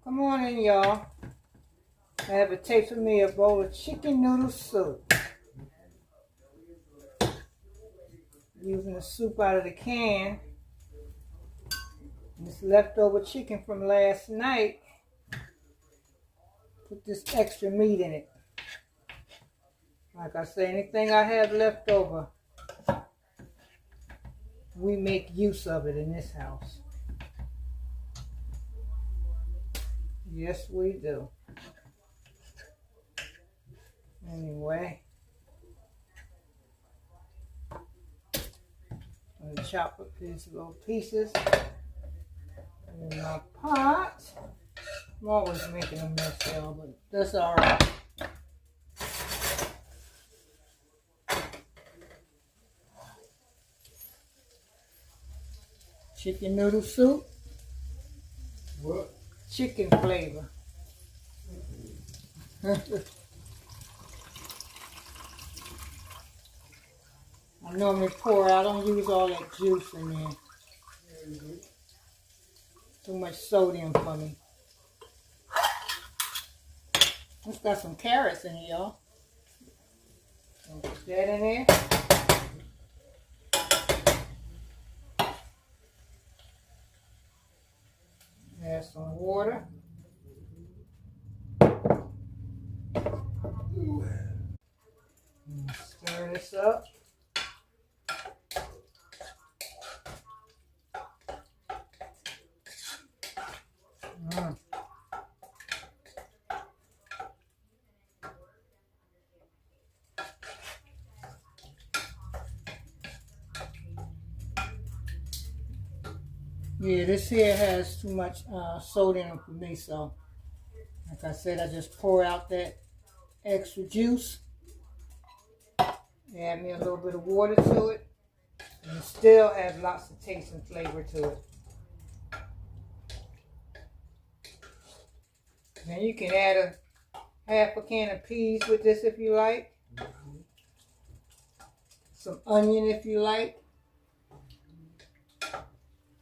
Come on in, y'all. I have a taste of me a bowl of chicken noodle soup. Using the soup out of the can. This leftover chicken from last night. Put this extra meat in it. Like I say, anything I have left over, we make use of it in this house. Yes, we do. Anyway, I'm going to chop up these little pieces in my pot. I'm always making a mess, y'all, but that's all right. Chicken noodle soup. What? Chicken flavor. I normally pour, I don't use all that juice in there. Too much sodium for me. It's got some carrots in it, y'all. Put that in there. Add some water. Stir this up. Yeah, this here has too much sodium for me, so like I said, I just pour out that extra juice. Add me a little bit of water to it, and still have lots of taste and flavor to it. Then you can add a half a can of peas with this if you like. Some onion if you like.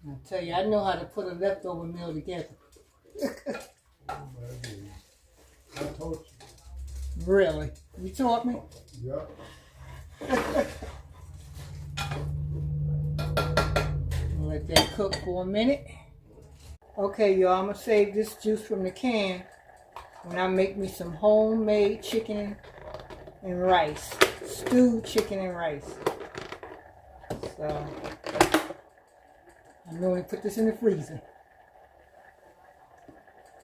I tell you, I know how to put a leftover meal together. I taught you. Really? You taught me? Yep. Let that cook for a minute. Okay, y'all, I'm going to save this juice from the can when I make me some homemade chicken and rice. Stewed chicken and rice. So, I normally put this in the freezer.